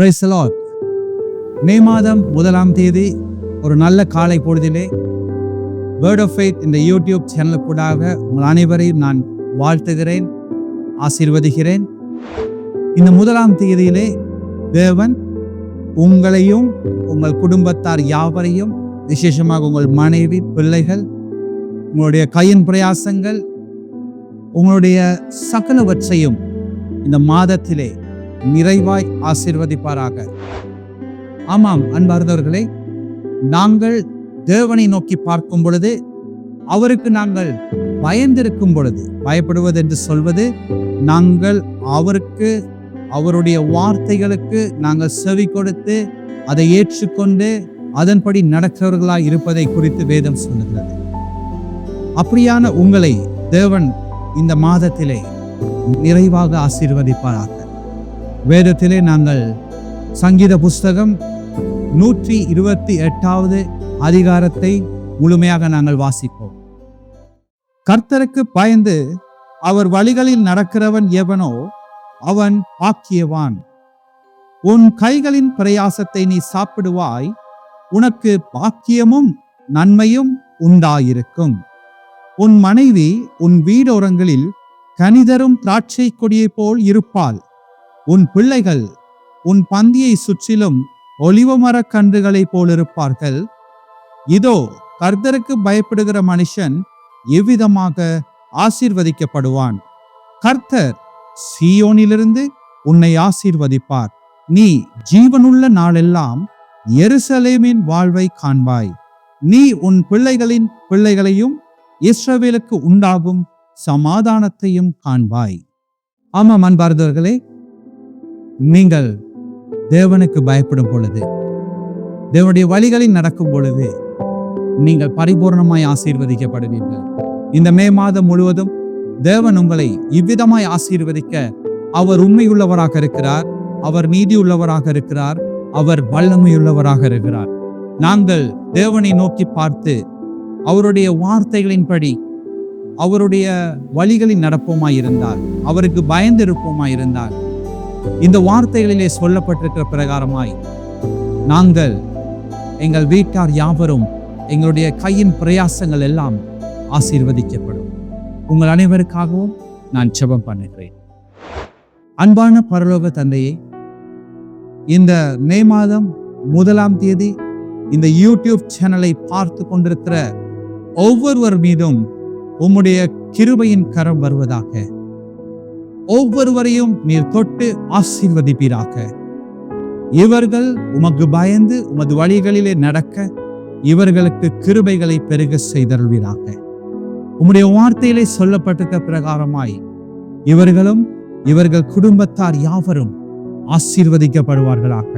Praise the Lord. மே மாதம் 1ஆம் தேதி ஒரு நல்ல காலை பொழுதிலே வேர்ட் ஆஃப் ஃபெய்த் இந்த யூடியூப் சேனலுக்கூடாக உங்கள் அனைவரையும் நான் வாழ்த்துகிறேன், ஆசீர்வதிக்கிறேன். இந்த 1ஆம் தேதியிலே தேவன் உங்களையும் உங்கள் குடும்பத்தார் யாவரையும், விசேஷமாக உங்கள் மனைவி, பிள்ளைகள், உங்களுடைய கையின் பிரயாசங்கள், உங்களுடைய சகலவற்றையும் இந்த மாதத்திலே நிறைவாய் ஆசீர்வதிப்பாராக. ஆமாம் அன்பார்ந்தவர்களே, நாங்கள் தேவனை நோக்கி பார்க்கும் பொழுது, அவருக்கு நாங்கள் பயந்திருக்கும் பொழுது, பயப்படுவது என்று சொல்வது நாங்கள் அவருக்கு, அவருடைய வார்த்தைகளுக்கு நாங்கள் செவி கொடுத்து அதை ஏற்றுக்கொண்டு அதன்படி நடக்கிறவர்களாய் இருப்பதை குறித்து வேதம் சொல்லுகிறது. அப்படியான உங்களை தேவன் இந்த மாதத்திலே நிறைவாக ஆசீர்வதிப்பாராக. வேதத்திலே நாங்கள் சங்கீத புஸ்தகம் 128வது அதிகாரத்தை முழுமையாக நாங்கள் வாசிப்போம். கர்த்தருக்கு பயந்து அவர் வழிகளில் நடக்கிறவன் எவனோ அவன் பாக்கியவான். உன் கைகளின் பிரயாசத்தை நீ சாப்பிடுவாய், உனக்கு பாக்கியமும் நன்மையும் உண்டாயிருக்கும். உன் மனைவி உன் வீடோரங்களில் கனிதரும் திராட்சை கொடியை போல் இருப்பாள். உன் பிள்ளைகள் உன் பந்தியை சுற்றிலும் ஒலிவமர கன்றுகளைப் போலிருப்பார்கள். இதோ கர்த்தருக்கு பயப்படுகிற மனுஷன் எவ்விதமாக ஆசீர்வதிக்கப்படுவான். கர்த்தர் சீயோனிலிருந்து உன்னை ஆசீர்வதிப்பார். நீ ஜீவனுள்ள நாளெல்லாம் எருசலேமின் வாழ்வை காண்பாய். நீ உன் பிள்ளைகளின் பிள்ளைகளையும் இஸ்ரவேலுக்கு உண்டாகும் சமாதானத்தையும் காண்பாய். ஆமாம் அன்பார்ந்தவர்களே, நீங்கள் தேவனுக்கு பயப்படும் பொழுது, தேவனுடைய வழிகளில் நடக்கும் பொழுது நீங்கள் பரிபூர்ணமாய் ஆசீர்வதிக்கப்படுவீர்கள். இந்த மே மாதம் முழுவதும் தேவன் உங்களை இவ்விதமாய் ஆசீர்வதிக்க அவர் உண்மையுள்ளவராக இருக்கிறார், அவர் நீதி உள்ளவராக இருக்கிறார், அவர் வல்லமையுள்ளவராக இருக்கிறார். நாங்கள் தேவனை நோக்கி பார்த்து அவருடைய வார்த்தைகளின்படி அவருடைய வழிகளில் நடப்போமாயிருந்தால், அவருக்கு பயந்து இருப்போமாயிருந்தால், இந்த வார்த்தைகளிலே சொல்லப்பட்டிருக்கிற பிரகாரமாய் நாங்கள், எங்கள் வீட்டார் யாவரும், எங்களுடைய கையின் பிரயாசங்கள் எல்லாம் ஆசீர்வதிக்கப்படும். உங்கள் அனைவருக்காகவும் நான் ஜெபம் பண்ணுகிறேன். அன்பான பரலோக தந்தையே, இந்த மே மாதம் 1ஆம் தேதி இந்த யூடியூப் சேனலை பார்த்து கொண்டிருக்கிற ஒவ்வொருவர் மீதும் உம்முடைய கிருபையின் கரம் வருவதாக. ஒவ்வொருவரையும் நீர் தொட்டு ஆசீர்வதிப்பீராக. இவர்கள் உமக்கு பயந்து உமது வழிகளிலே நடக்க இவர்களுக்கு கிருபைகளை பெருக செய்தருள்வீராக. உம்முடைய வார்த்தையிலே சொல்லப்பட்டிருக்க பிரகாரமாய் இவர்களும் இவர்கள் குடும்பத்தார் யாவரும் ஆசீர்வதிக்கப்படுவார்களாக.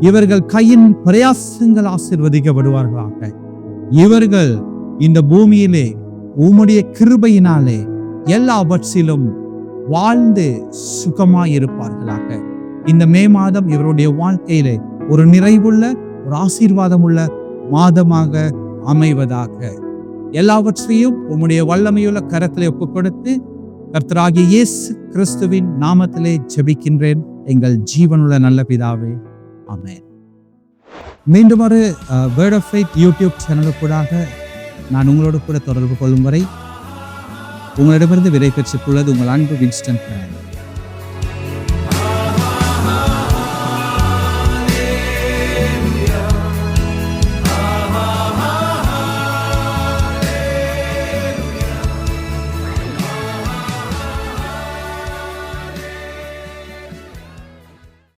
இவர்கள் கையின் பிரயாசங்கள் ஆசீர்வதிக்கப்படுவார்களாக. இவர்கள் இந்த பூமியிலே உம்முடைய கிருபையினாலே எல்லாவற்றிலும் வாழ்ந்து சுகமாயிருப்பார்களாக. இந்த மே மாதம் இவருடைய வாழ்க்கையிலே ஒரு நிறைவுள்ள, ஒரு ஆசீர்வாதம் உள்ள மாதமாக அமைவதாக. எல்லாவற்றையும் உம்முடைய வல்லமையுள்ள கரத்திலே ஒப்புக் கொடுத்து கர்த்தராகிய இயேசு கிறிஸ்துவின் நாமத்திலே ஜெபிக்கின்றேன் எங்கள் ஜீவனுள்ள நல்ல பிதாவே, ஆமென். மீண்டும் ஒரு வேர்ட் ஆஃப் ஃபெய்த் யூடியூப் சேனலுக்கூடாக நான் உங்களோடு கூட தொடர்பு கொள்ளும் வரை உங்களிடமிருந்து விடை பெற்றுக் கொள்வது உங்கள் அன்பு வின்ஸ்டன்.